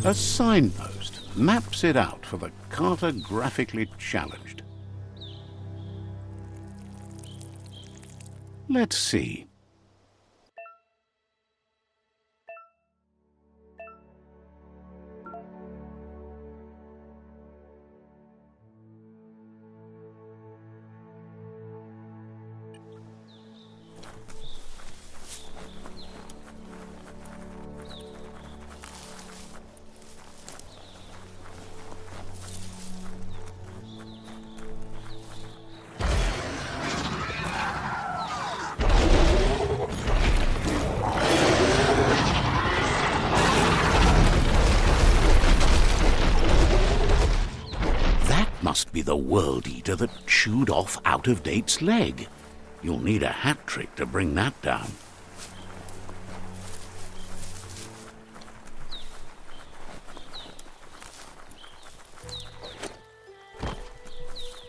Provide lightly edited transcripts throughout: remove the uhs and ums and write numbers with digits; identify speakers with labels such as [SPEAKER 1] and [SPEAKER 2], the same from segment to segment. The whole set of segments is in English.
[SPEAKER 1] A signpost maps it out for the cartographically challenged. Let's see. Must be the World Eater that chewed off Out-of-Date's leg. You'll need a hat trick to bring that down.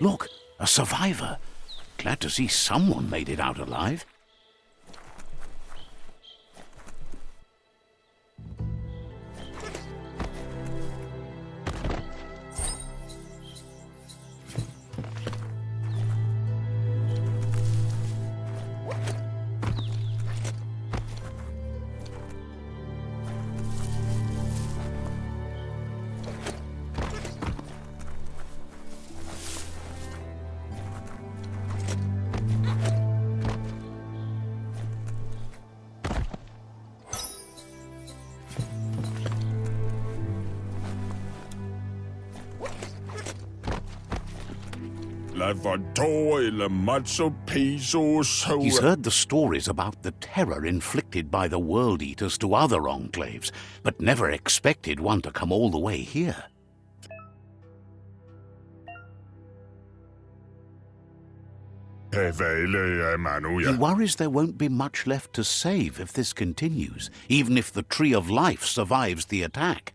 [SPEAKER 1] Look, a survivor. Glad to see someone made it out alive. He's heard the stories about the terror inflicted by the World Eaters to other enclaves, but never expected one to come all the way here. He worries there won't be much left to save if this continues, even if the Tree of Life survives the attack.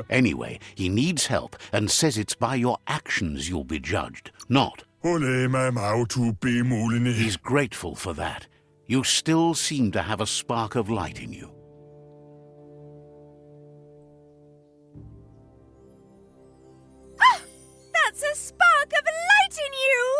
[SPEAKER 1] Anyway, he needs help and says it's by your actions you'll be judged, not. He's grateful for that. You still seem to have a spark of light in you.
[SPEAKER 2] Ah! That's a spark of light in you!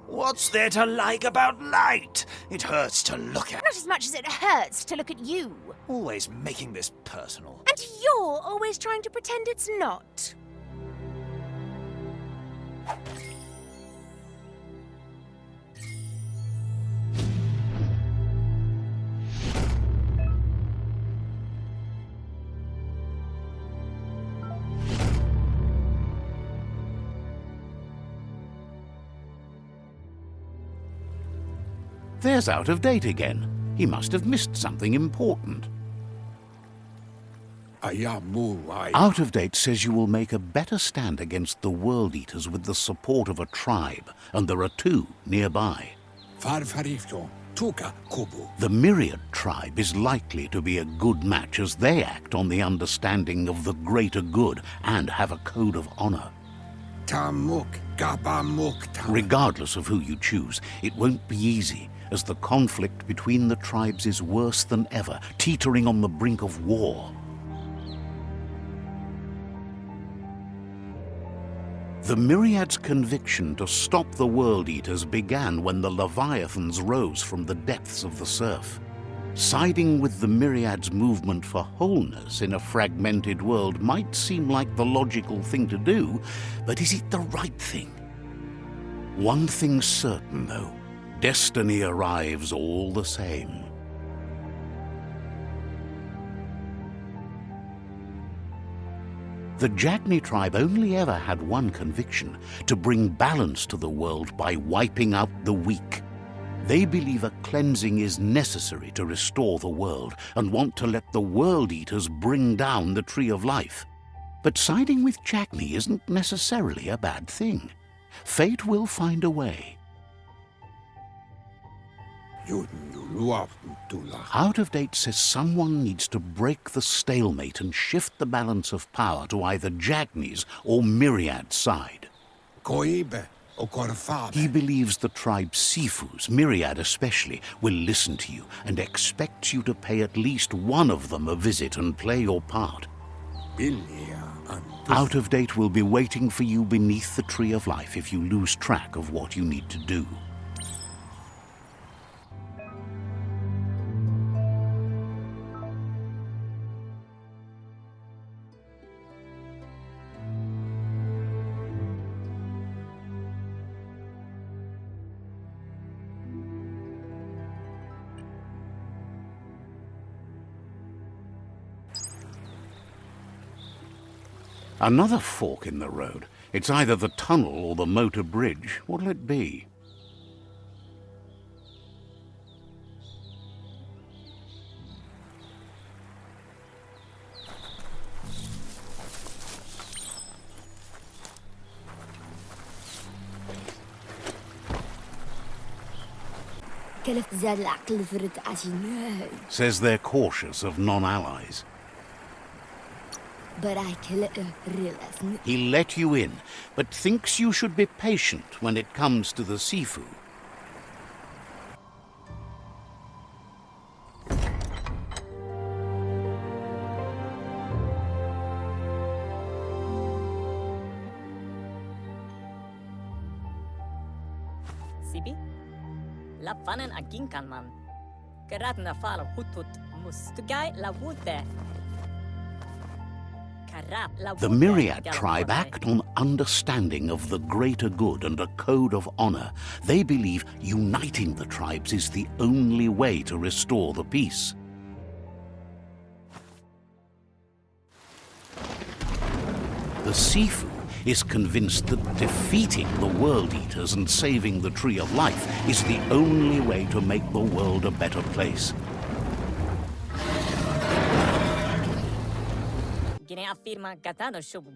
[SPEAKER 3] What's there to like about light? It hurts to look at.
[SPEAKER 2] Not as much as it hurts to look at you.
[SPEAKER 3] Always making this personal.
[SPEAKER 2] And you're always trying to pretend it's not.
[SPEAKER 1] There's Out-of-Date again. He must have missed something important. Out-of-Date says you will make a better stand against the World Eaters with the support of a tribe, and there are two nearby. The Myriad tribe is likely to be a good match as they act on the understanding of the greater good and have a code of honor. Regardless of who you choose, it won't be easy, as the conflict between the tribes is worse than ever, teetering on the brink of war. The Myriad's conviction to stop the World Eaters began when the Leviathans rose from the depths of the surf. Siding with the Myriad's movement for wholeness in a fragmented world might seem like the logical thing to do, but is it the right thing? One thing's certain, though. Destiny arrives all the same. The Jagni tribe only ever had one conviction: to bring balance to the world by wiping out the weak. They believe a cleansing is necessary to restore the world and want to let the World Eaters bring down the Tree of Life. But siding with Jagni isn't necessarily a bad thing. Fate will find a way. Out of Date says someone needs to break the stalemate and shift the balance of power to either Jagni's or Myriad's side. He believes the tribe Sifus, Myriad especially, will listen to you and expects you to pay at least one of them a visit and play your part. Out of Date will be waiting for you beneath the Tree of Life if you lose track of what you need to do. Another fork in the road. It's either the tunnel or the motor bridge. What'll it be? Says they're cautious of non-allies. He let you in, but thinks you should be patient when it comes to the Sifu.
[SPEAKER 4] Sibi? Lafanen aginkan man. Geradna fal hutut mustugai la wute.
[SPEAKER 1] The Myriad tribe act on understanding of the greater good and a code of honor. They believe uniting the tribes is the only way to restore the peace. The Sifu is convinced that defeating the World Eaters and saving the Tree of Life is the only way to make the world a better place.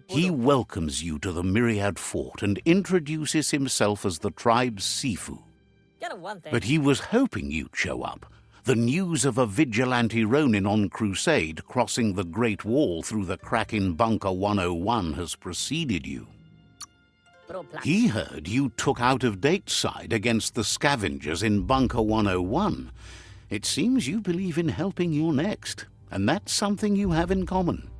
[SPEAKER 1] He welcomes you to the Myriad Fort and introduces himself as the tribe's Sifu. But he was hoping you'd show up. The news of a vigilante Ronin on crusade crossing the Great Wall through the crack in Bunker 101 has preceded you. He heard you took Out of Date's side against the scavengers in Bunker 101. It seems you believe in helping your next, and that's something you have in common.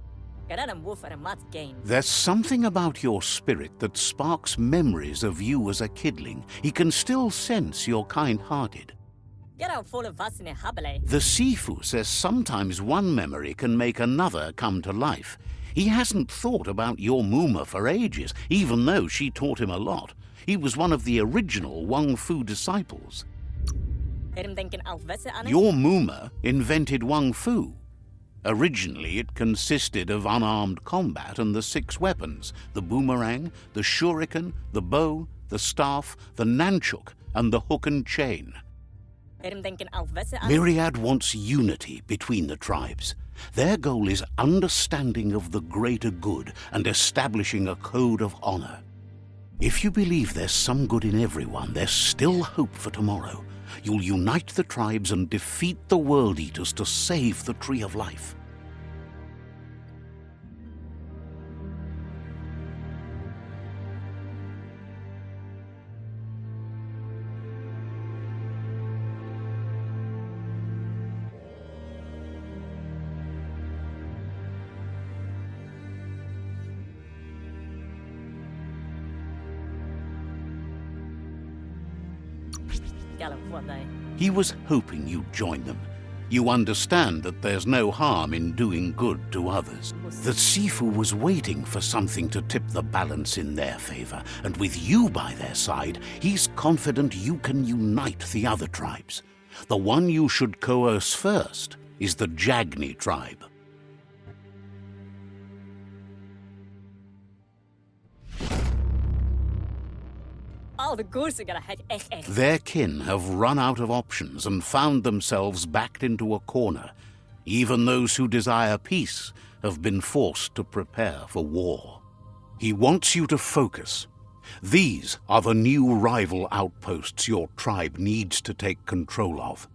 [SPEAKER 1] There's something about your spirit that sparks memories of you as a kidling. He can still sense you're kind-hearted. The Sifu says sometimes one memory can make another come to life. He hasn't thought about your Muma for ages, even though she taught him a lot. He was one of the original Wang Fu disciples. Your Muma invented Wang Fu. Originally, it consisted of unarmed combat and the 6 weapons: the boomerang, the shuriken, the bow, the staff, the nunchuk, and the hook and chain. Myriad wants unity between the tribes. Their goal is understanding of the greater good and establishing a code of honor. If you believe there's some good in everyone, there's still hope for tomorrow. You'll unite the tribes and defeat the World Eaters to save the Tree of Life. He was hoping you'd join them. You understand that there's no harm in doing good to others. The Sifu was waiting for something to tip the balance in their favor, and with you by their side, he's confident you can unite the other tribes. The one you should coerce first is the Jagni tribe. Their kin have run out of options and found themselves backed into a corner. Even those who desire peace have been forced to prepare for war. He wants you to focus. These are the new rival outposts your tribe needs to take control of.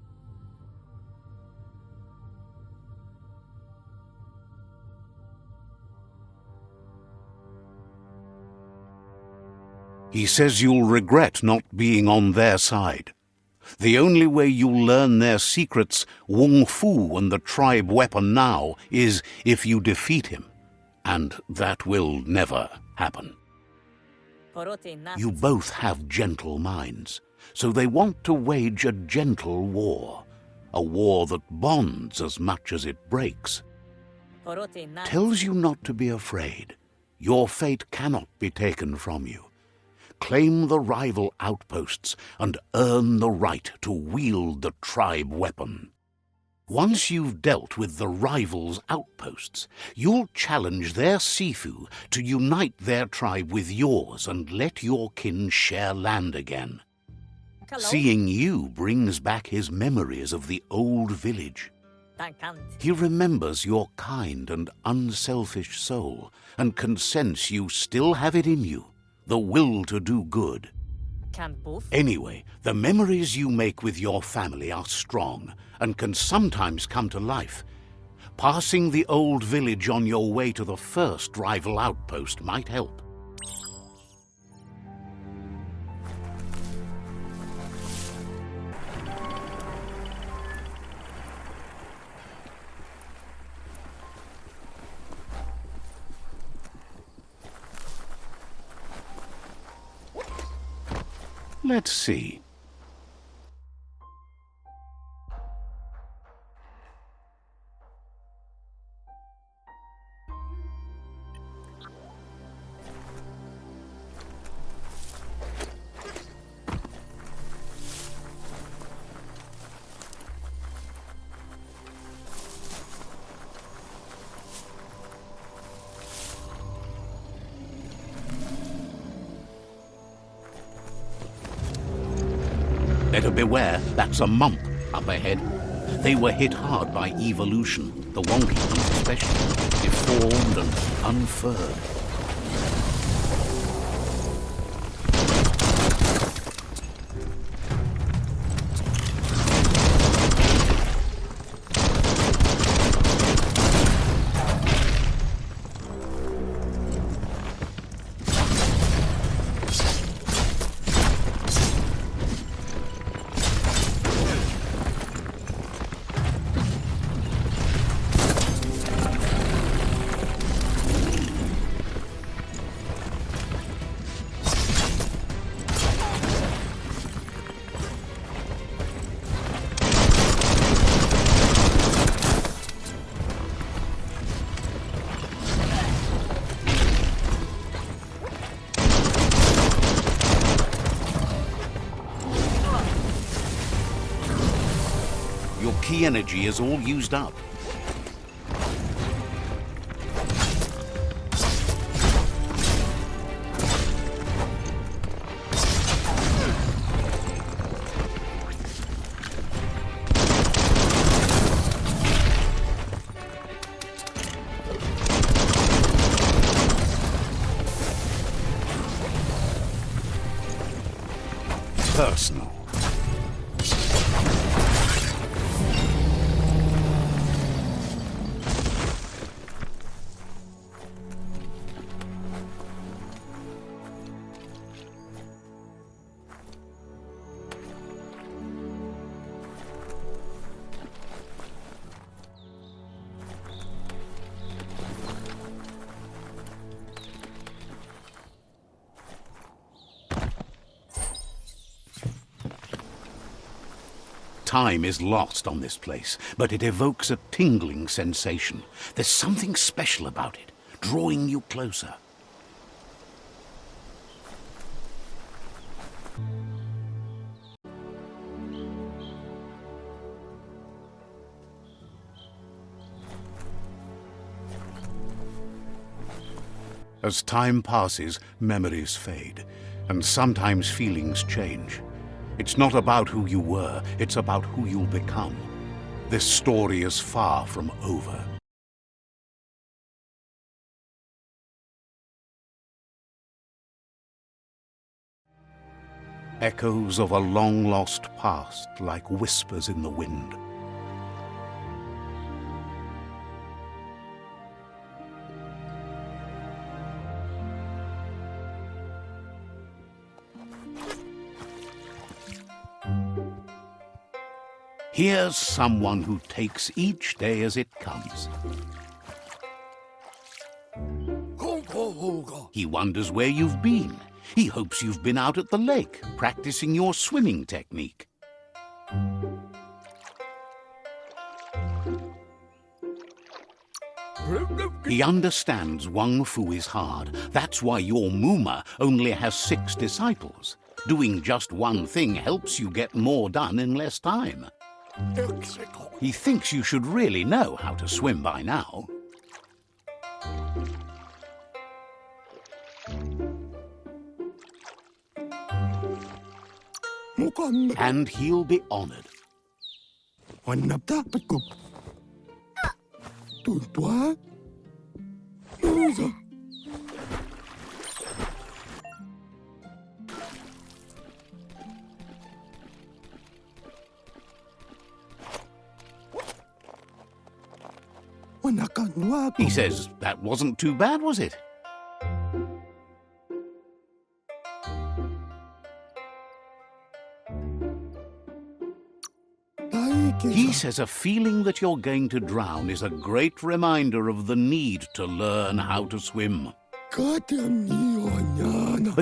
[SPEAKER 1] He says you'll regret not being on their side. The only way you'll learn their secrets, Wung Fu and the tribe weapon now, is if you defeat him. And that will never happen. You both have gentle minds, so they want to wage a gentle war. A war that bonds as much as it breaks. Tells you not to be afraid. Your fate cannot be taken from you. Claim the rival outposts and earn the right to wield the tribe weapon. Once you've dealt with the rivals' outposts, you'll challenge their Sifu to unite their tribe with yours and let your kin share land again.
[SPEAKER 4] Hello.
[SPEAKER 1] Seeing you brings back his memories of the old village. He remembers your kind and unselfish soul and can sense you still have it in you, the will to do good. Anyway, the memories you make with your family are strong and can sometimes come to life. Passing the old village on your way to the first rival outpost might help. Let's see. Better beware, that's a mump up ahead. They were hit hard by evolution, the wonky ones especially, deformed and unfurred. Your key energy is all used up. Personal. Time is lost on this place, but it evokes a tingling sensation. There's something special about it, drawing you closer. As time passes, memories fade, and sometimes feelings change. It's not about who you were, it's about who you'll become. This story is far from over. Echoes of a long-lost past, like whispers in the wind. Here's someone who takes each day as it comes. He wonders where you've been. He hopes you've been out at the lake, practicing your swimming technique. He understands Wang Fu is hard. That's why your Muma only has 6 disciples. Doing just one thing helps you get more done in less time. He thinks you should really know how to swim by now. And he'll be honored. He says, that wasn't too bad, was it? He says a feeling that you're going to drown is a great reminder of the need to learn how to swim. But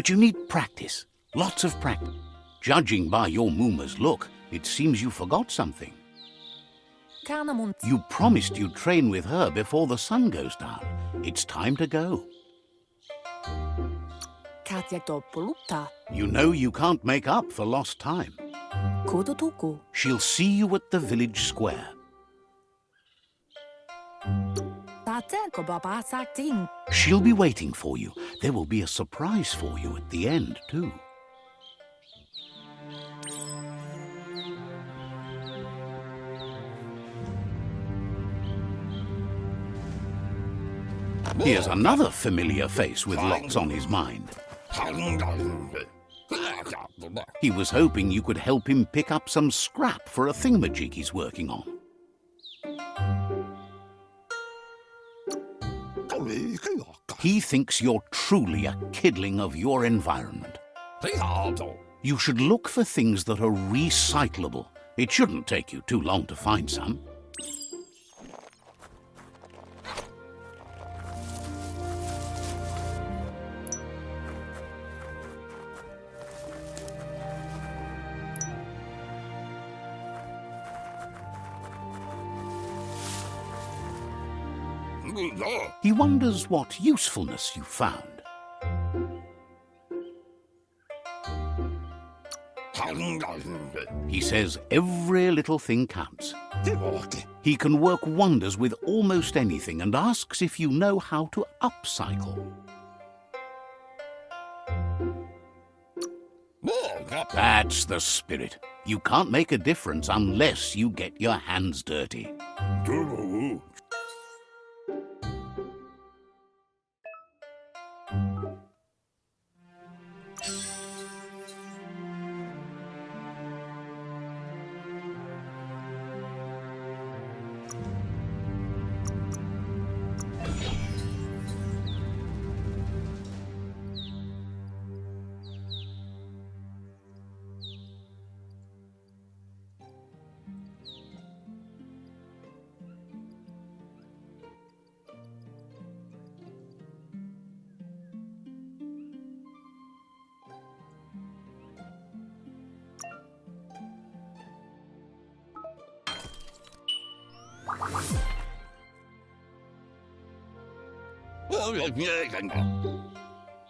[SPEAKER 1] you need practice, lots of practice. Judging by your Muma's look, it seems you forgot something. You promised you'd train with her before the sun goes down. It's time to go. You know you can't make up for lost time. She'll see you at the village square. She'll be waiting for you. There will be a surprise for you at the end, too. Here's another familiar face with lots on his mind. He was hoping you could help him pick up some scrap for a thingamajig he's working on. He thinks you're truly a kidling of your environment. You should look for things that are recyclable. It shouldn't take you too long to find some. He wonders what usefulness you found. He says every little thing counts. He can work wonders with almost anything and asks if you know how to upcycle. That's the spirit. You can't make a difference unless you get your hands dirty.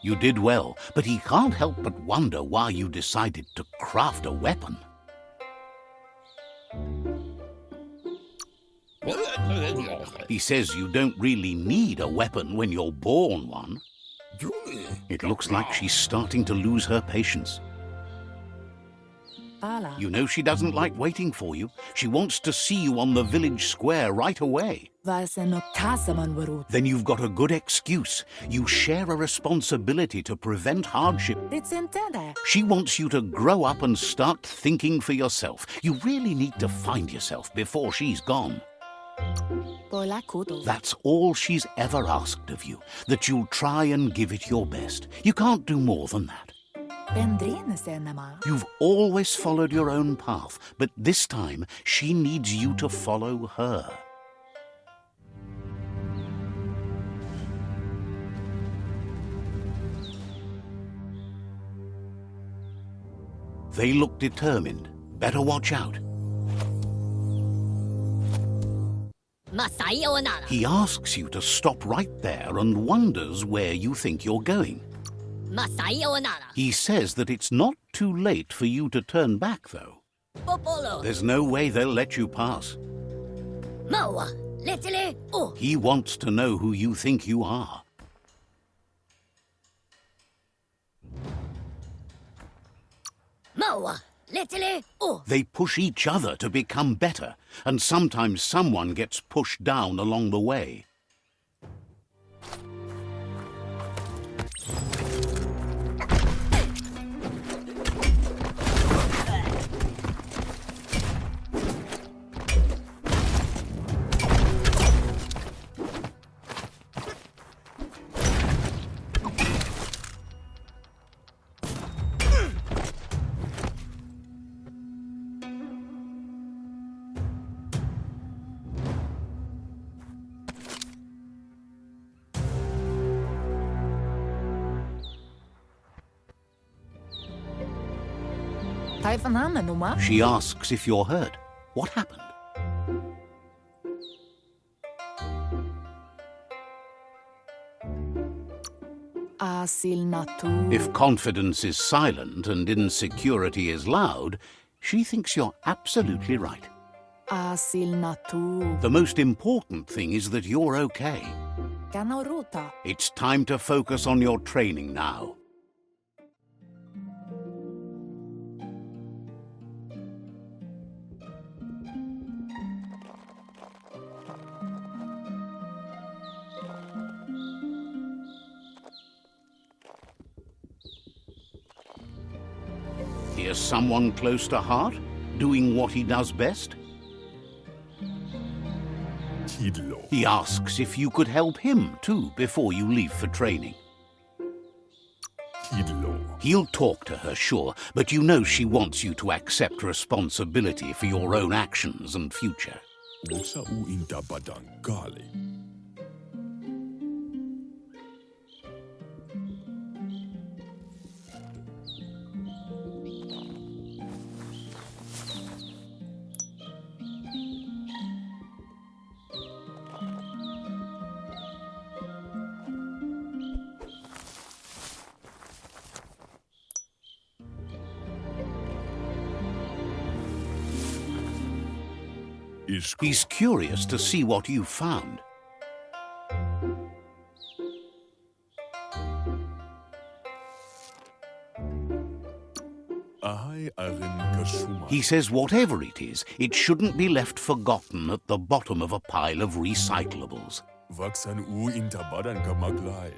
[SPEAKER 1] You did well, but he can't help but wonder why you decided to craft a weapon. He says you don't really need a weapon when you're born one. It looks like she's starting to lose her patience. You know she doesn't like waiting for you. She wants to see you on the village square right away. Then you've got a good excuse. You share a responsibility to prevent hardship. She wants you to grow up and start thinking for yourself. You really need to find yourself before she's gone. That's all she's ever asked of you, that you'll try and give it your best. You can't do more than that. You've always followed your own path, but this time she needs you to follow her. They look determined. Better watch out. He asks you to stop right there and wonders where you think you're going. He says that it's not too late for you to turn back, though. There's no way they'll let you pass. He wants to know who you think you are. They push each other to become better, and sometimes someone gets pushed down along the way. She asks if you're hurt. What happened? If confidence is silent and insecurity is loud, she thinks you're absolutely right. The most important thing is that you're okay. It's time to focus on your training now. Here's someone close to heart, doing what he does best. He asks if you could help him too before you leave for training. He'll talk to her, sure, but you know she wants you to accept responsibility for your own actions and future. He's curious to see what you've found. He says whatever it is, it shouldn't be left forgotten at the bottom of a pile of recyclables.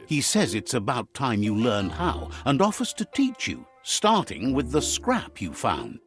[SPEAKER 1] He says it's about time you learned how and offers to teach you, starting with the scrap you found.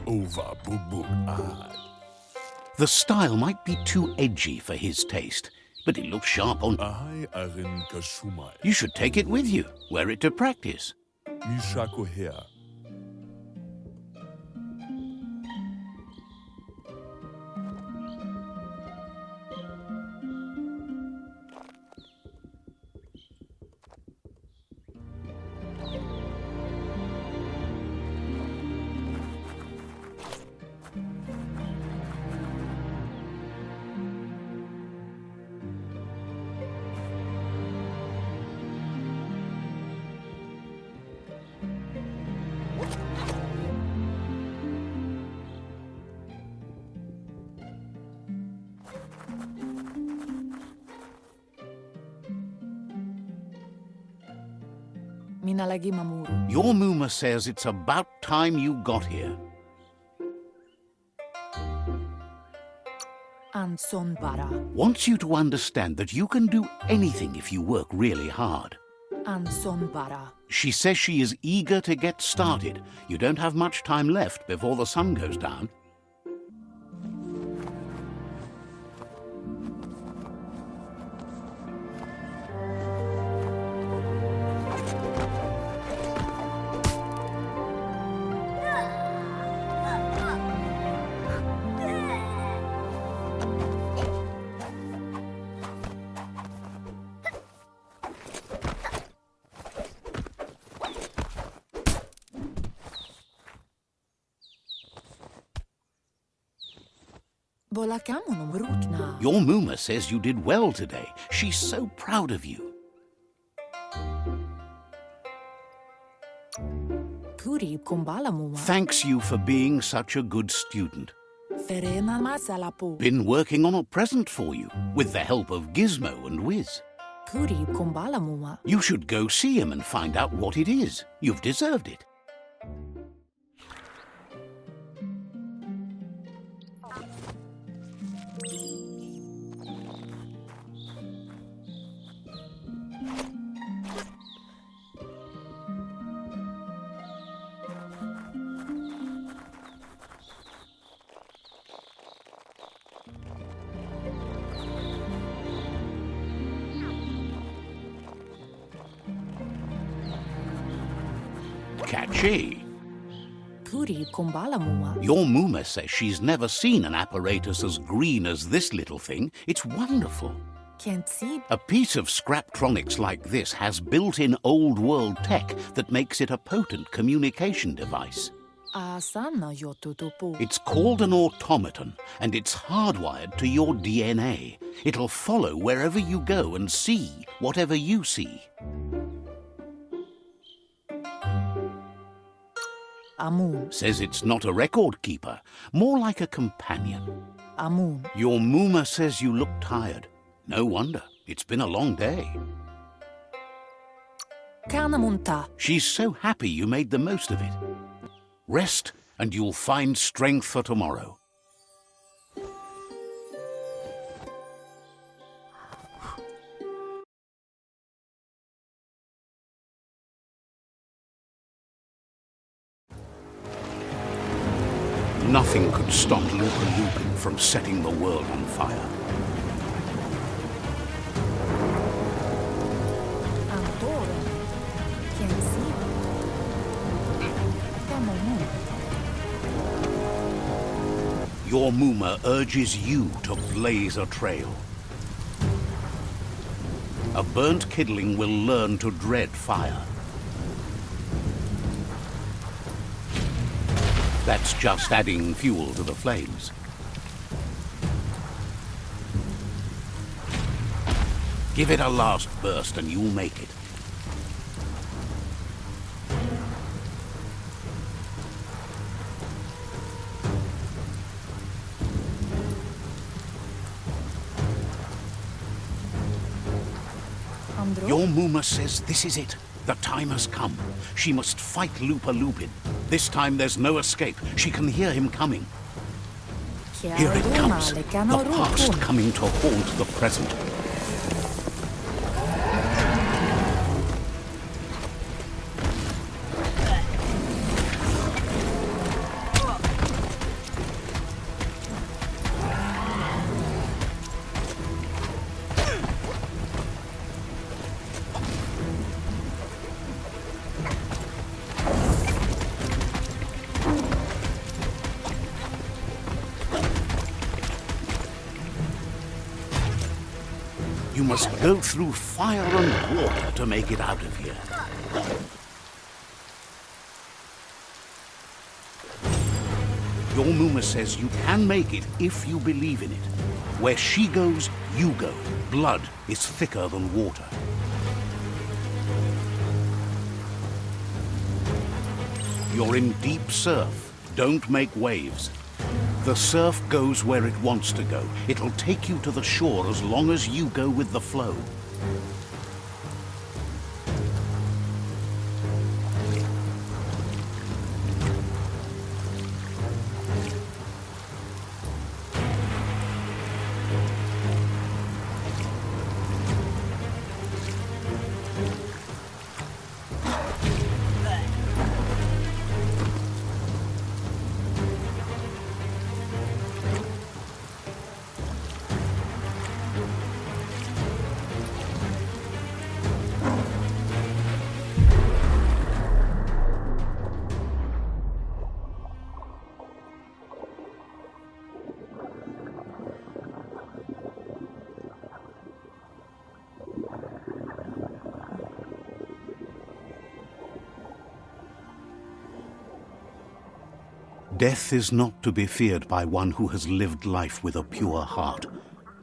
[SPEAKER 5] Over bug.
[SPEAKER 1] The style might be too edgy for his taste, but it looks sharp on...
[SPEAKER 5] Ahai arin kashumai.
[SPEAKER 1] You should take it with you, wear it to practice.
[SPEAKER 5] Mishako here.
[SPEAKER 6] Minä lagi mamuru.
[SPEAKER 1] Your Muma says it's about time you got here.
[SPEAKER 6] Anson bara.
[SPEAKER 1] Wants you to understand that you can do anything if you work really hard.
[SPEAKER 6] Anson bara.
[SPEAKER 1] She says she is eager to get started. You don't have much time left before the sun goes down.
[SPEAKER 6] Volakamunum rukna.
[SPEAKER 1] Your Muma says you did well today. She's so proud of you.
[SPEAKER 6] Puri kumbala muma.
[SPEAKER 1] Thanks you for being such a good student.
[SPEAKER 6] Ferena masalapu.
[SPEAKER 1] Been working on a present for you, with the help of Gizmo and Wiz.
[SPEAKER 6] Puri kumbala muma.
[SPEAKER 1] You should go see him and find out what it is. You've deserved it. Catchy.
[SPEAKER 6] Puri kumbala muma.
[SPEAKER 1] Your Muma says she's never seen an apparatus as green as this little thing. It's wonderful.
[SPEAKER 6] Can't see.
[SPEAKER 1] A piece of Scraptronics like this has built-in old-world tech that makes it a potent communication device.
[SPEAKER 6] Asana yotutupu.
[SPEAKER 1] It's called an automaton, and it's hardwired to your DNA. It'll follow wherever you go and see whatever you see.
[SPEAKER 6] Amun.
[SPEAKER 1] Says it's not a record keeper, more like a companion.
[SPEAKER 6] Amun.
[SPEAKER 1] Your Muma says you look tired. No wonder. It's been a long day.
[SPEAKER 6] Kanamunta.
[SPEAKER 1] She's so happy you made the most of it. Rest, and you'll find strength for tomorrow. Nothing could stop Lupin from setting the world on fire.
[SPEAKER 6] Antore. Can't see. Kanamun.
[SPEAKER 1] Your Muma urges you to blaze a trail. A burnt kidling will learn to dread fire. That's just adding fuel to the flames. Give it a last burst and you'll make it.
[SPEAKER 6] Andro.
[SPEAKER 1] Your Muma says this is it. The time has come. She must fight Lupin. This time there's no escape. She can hear him coming. Here it comes. The past coming to haunt the present. must go through fire and water to make it out of here. Your Muma says you can make it if you believe in it. Where she goes, you go. Blood is thicker than water. You're in deep surf. Don't make waves. The surf goes where it wants to go. It'll take you to the shore as long as you go with the flow. Death is not to be feared by one who has lived life with a pure heart.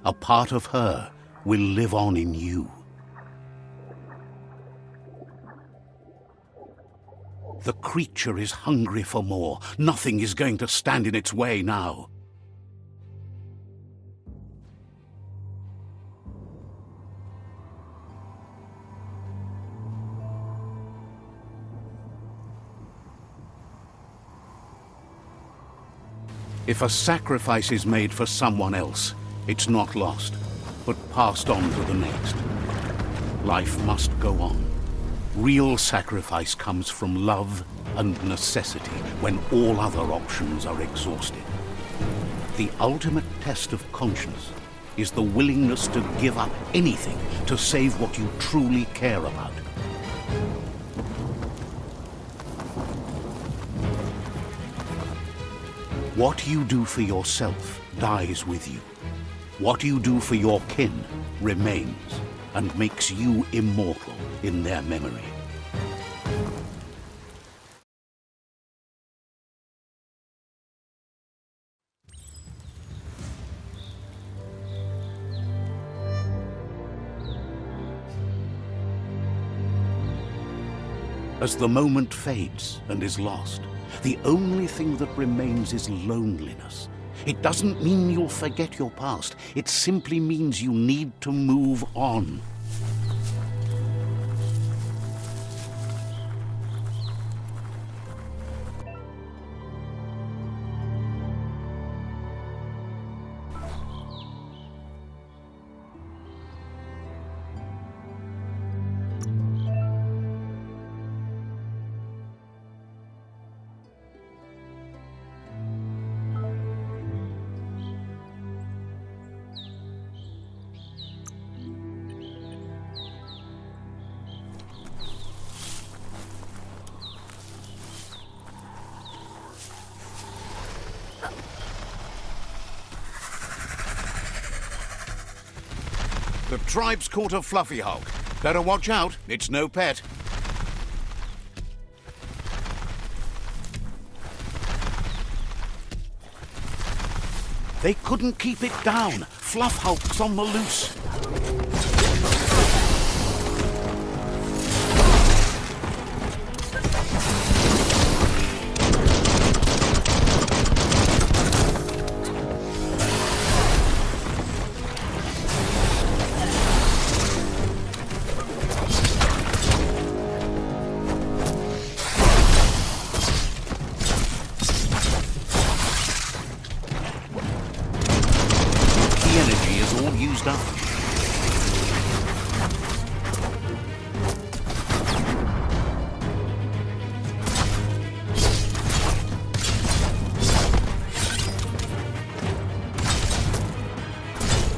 [SPEAKER 1] A part of her will live on in you. The creature is hungry for more. Nothing is going to stand in its way now. If a sacrifice is made for someone else, it's not lost, but passed on to the next. Life must go on. Real sacrifice comes from love and necessity when all other options are exhausted. The ultimate test of conscience is the willingness to give up anything to save what you truly care about. What you do for yourself dies with you. What you do for your kin remains and makes you immortal in their memory. As the moment fades and is lost, the only thing that remains is loneliness. It doesn't mean you'll forget your past. It simply means you need to move on. The tribe's caught a fluffy hulk. Better watch out, it's no pet. They couldn't keep it down. Fluff hulk's on the loose. Used up.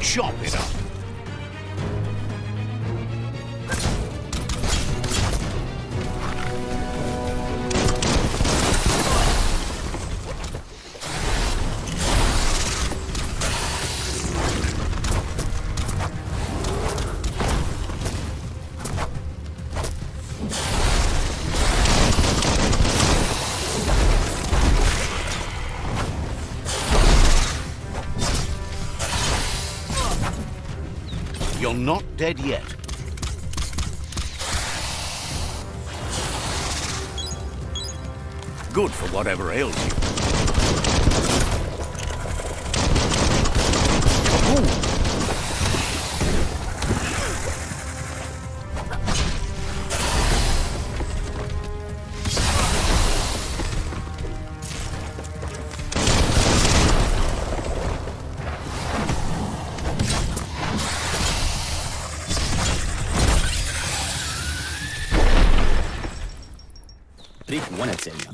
[SPEAKER 1] Chop it up. not dead yet. Good for whatever ails you. Kaboom!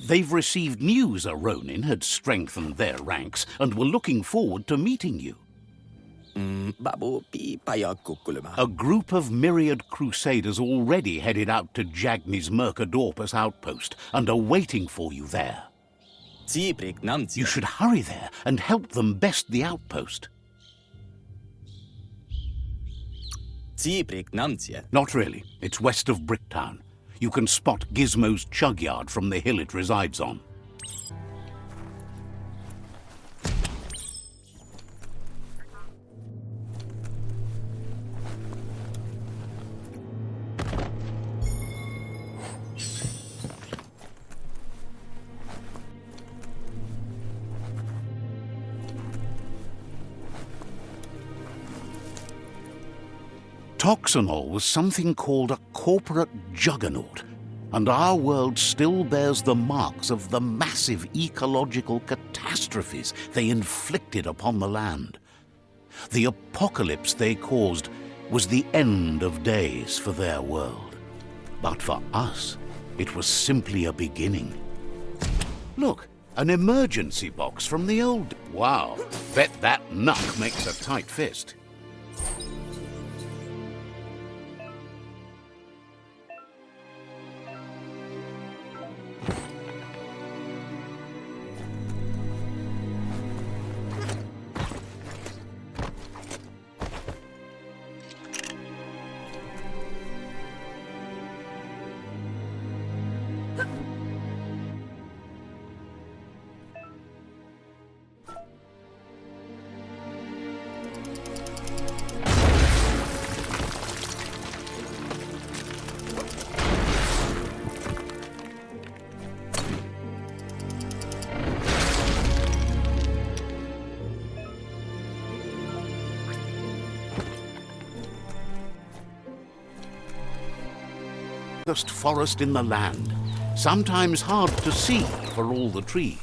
[SPEAKER 1] They've received news a Ronin had strengthened their ranks and were looking forward to meeting you. A group of myriad crusaders already headed out to Jagni's Mercadorpus outpost and are waiting for you there. You should hurry there and help them best the outpost. Not really. It's west of Bricktown. You can spot Gizmo's chug yard from the hill it resides on. Toxanol was something called a corporate juggernaut, and our world still bears the marks of the massive ecological catastrophes they inflicted upon the land. The apocalypse they caused was the end of days for their world. But for us, it was simply a beginning. Look, an emergency box from the old... Wow, bet that knuck makes a tight fist. Forest in the land, sometimes hard to see for all the trees.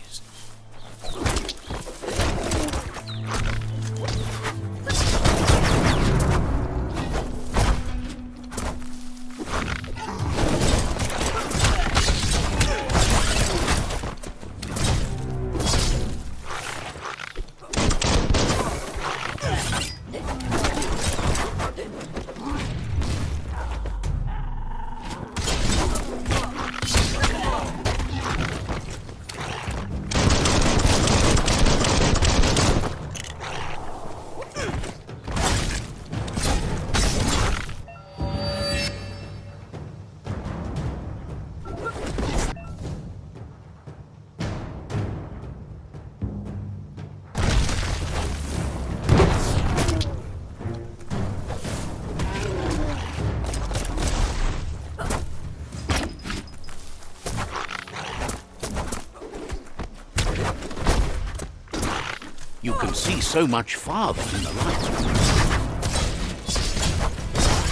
[SPEAKER 1] You can see so much farther in the light.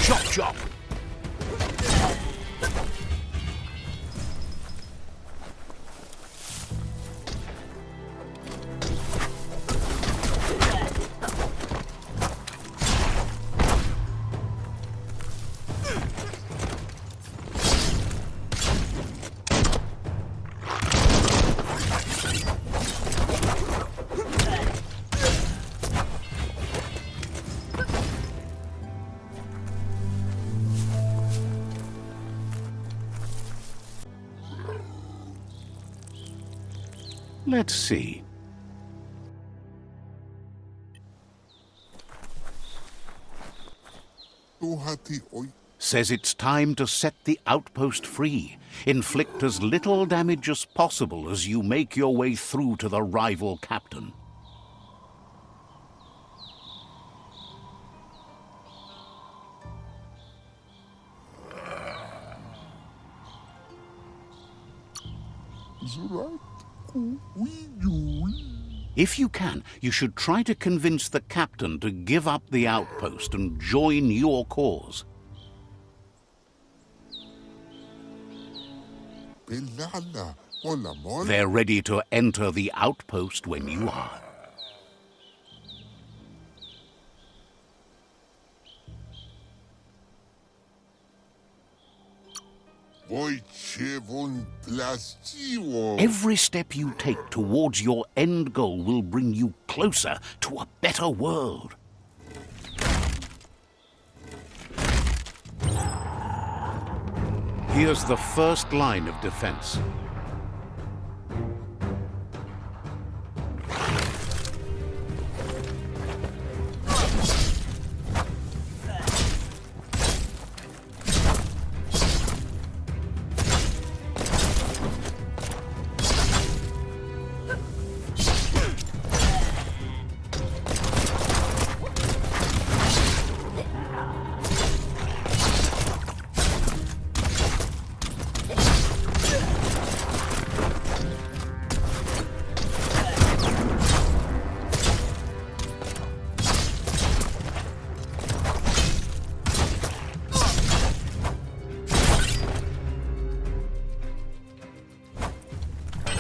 [SPEAKER 1] Chop, chop! Let's see. Says it's time to set the outpost free. Inflict as little damage as possible as you make your way through to the rival captain. If you can, you should try to convince the captain to give up the outpost and join your cause. They're ready to enter the outpost when you are. Every step you take towards your end goal will bring you closer to a better world. Here's the first line of defense.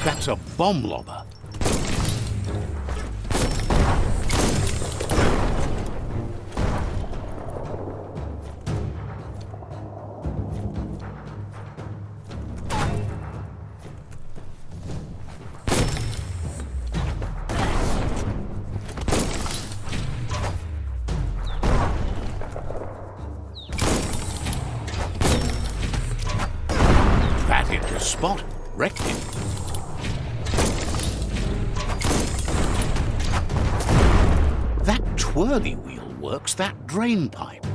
[SPEAKER 1] That's a bomb lobber. That hit the spot. Wrecked him. That twirly wheel works that drain pipe.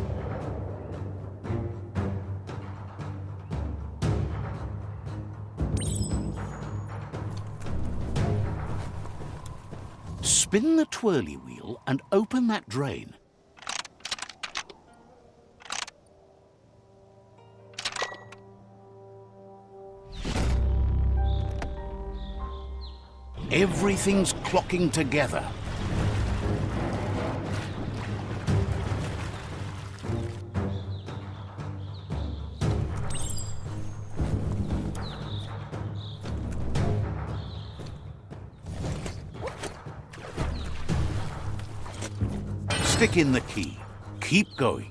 [SPEAKER 1] Spin the twirly wheel and open that drain. Everything's clocking together. Stick in the key. Keep going.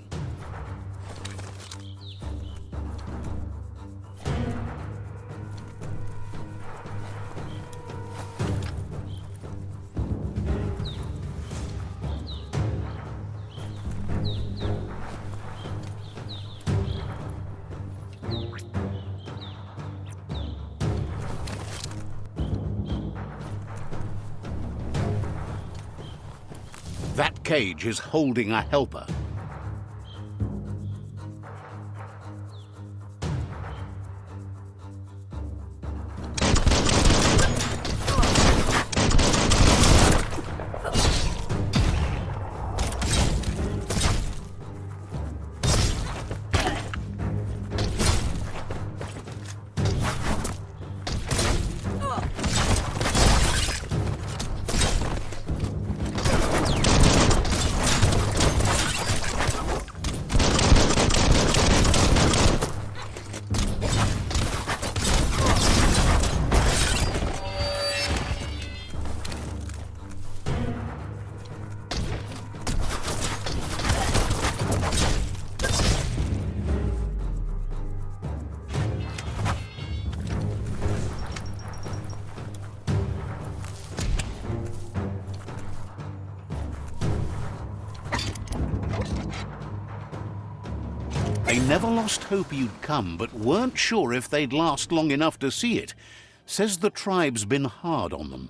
[SPEAKER 1] That cage is holding a helper. They never lost hope you'd come, but weren't sure if they'd last long enough to see it. Says the tribe's been hard on them.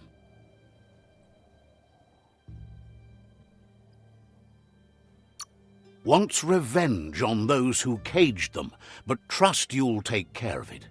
[SPEAKER 1] Wants revenge on those who caged them, but trust you'll take care of it.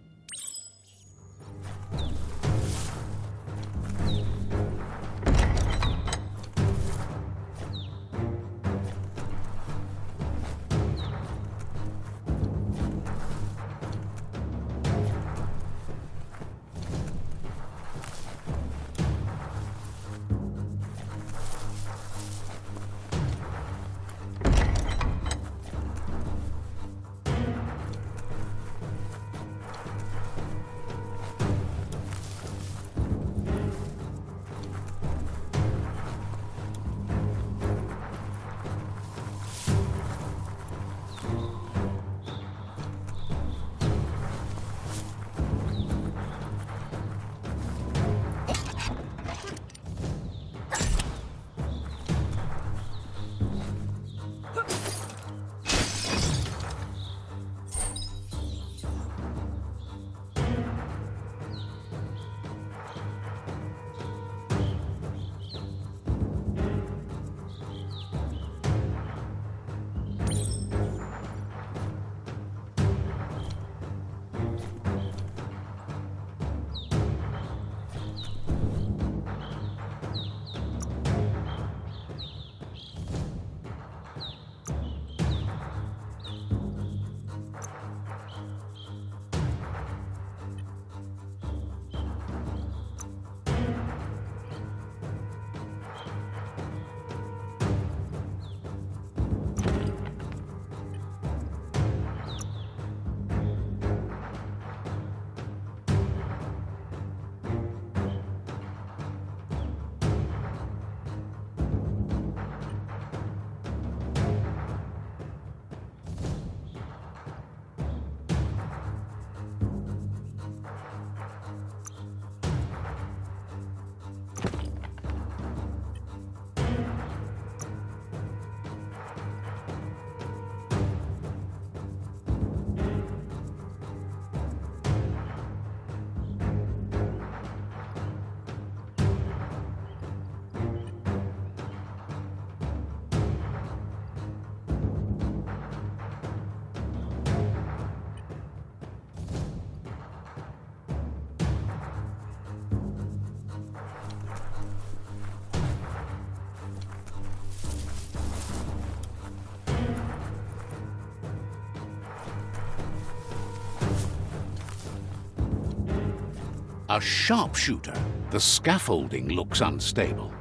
[SPEAKER 1] A sharpshooter. The scaffolding looks unstable.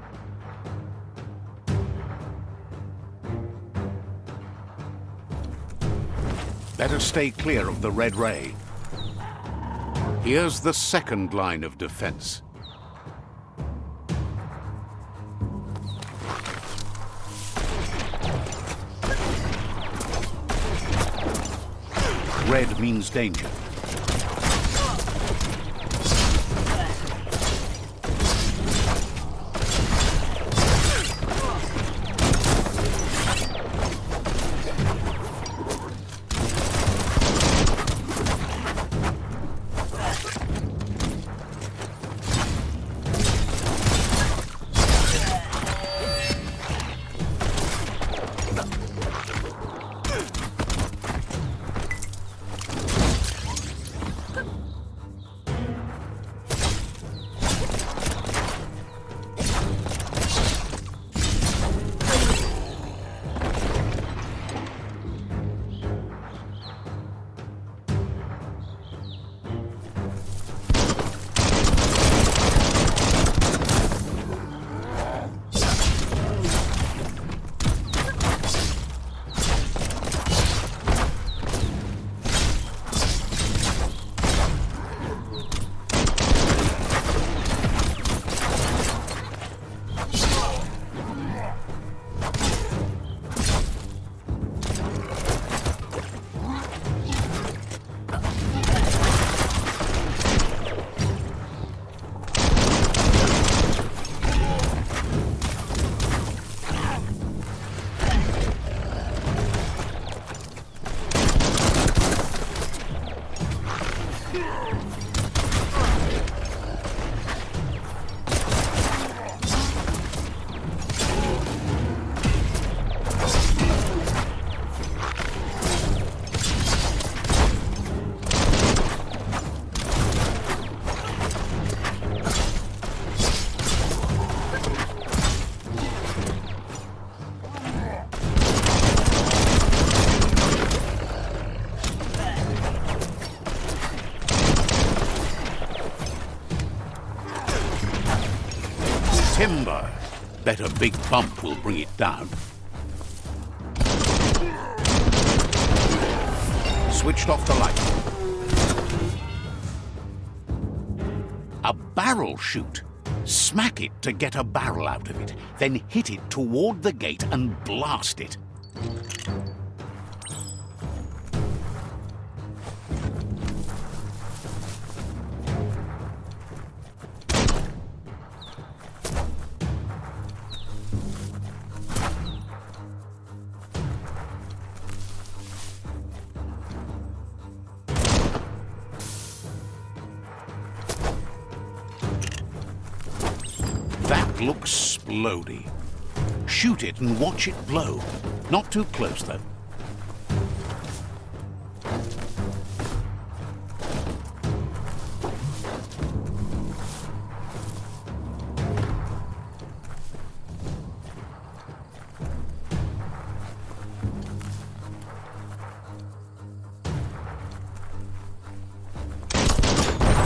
[SPEAKER 1] Better stay clear of the red ray. Here's the second line of defense. Red means danger. Timber. Bet a big bump will bring it down. Switched off the light. A barrel shoot. Smack it to get a barrel out of it, then hit it toward the gate and blast it. That looks splody. Shoot it and watch it blow. Not too close, though.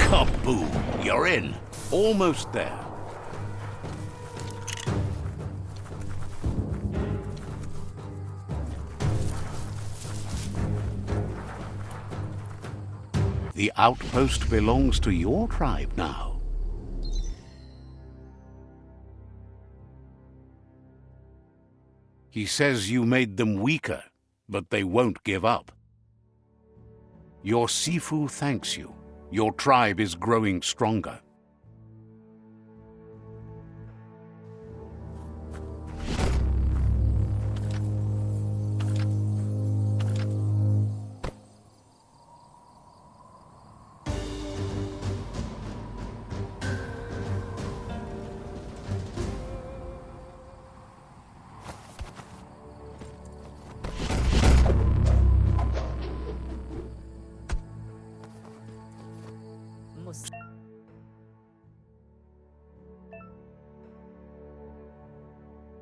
[SPEAKER 1] Kaboom! You're in. Almost there. The outpost belongs to your tribe now. He says you made them weaker, but they won't give up. Your Sifu thanks you. Your tribe is growing stronger.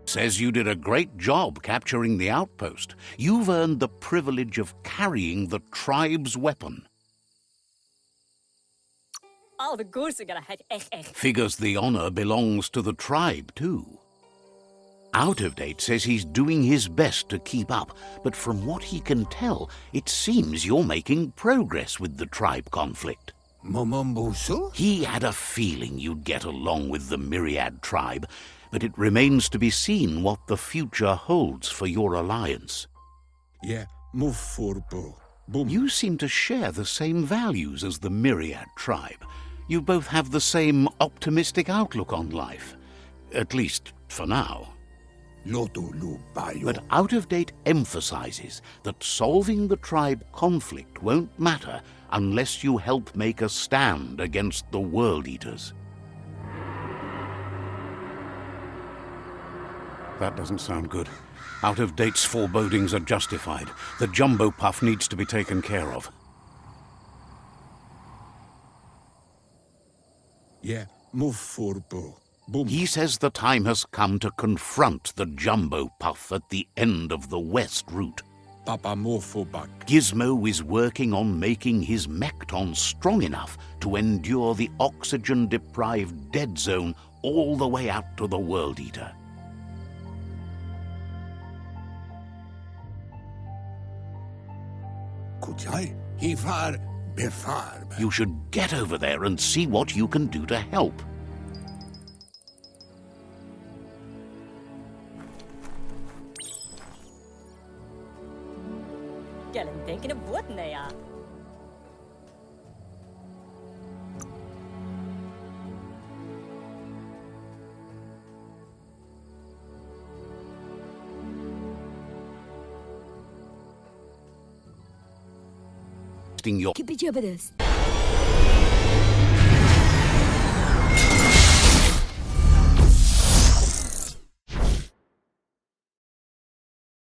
[SPEAKER 1] Says you did a great job capturing the outpost. You've earned the privilege of carrying the tribe's weapon.
[SPEAKER 4] Al de goersegara het echt.
[SPEAKER 1] Figures the honor belongs to the tribe, too. Out of Date says he's doing his best to keep up, but from what he can tell, it seems you're making progress with the tribe conflict.
[SPEAKER 7] Momombusu?
[SPEAKER 1] He had a feeling you'd get along with the Myriad tribe, but it remains to be seen what the future holds for your alliance.
[SPEAKER 7] Yeah, move forbo. Boom.
[SPEAKER 1] You seem to share the same values as the Myriad tribe. You both have the same optimistic outlook on life. At least, for now.
[SPEAKER 7] Loto lu bayo.
[SPEAKER 1] But Out of Date emphasizes that solving the tribe conflict won't matter unless you help make a stand against the World Eaters. That doesn't sound good. Out of Date's forebodings are justified. The jumbo puff needs to be taken care of.
[SPEAKER 7] Yeah, move forbo. Boom.
[SPEAKER 1] He says the time has come to confront the jumbo puff at the end of the west route.
[SPEAKER 7] Papa mofo back.
[SPEAKER 1] Gizmo is working on making his mekton strong enough to endure the oxygen-deprived dead zone all the way out to the World Eater.
[SPEAKER 7] Kujai, hifar, befar.
[SPEAKER 1] You should get over there and see what you can do to help.
[SPEAKER 4] Gellen denkende woorden, ja.
[SPEAKER 1] Your
[SPEAKER 2] Keep each other.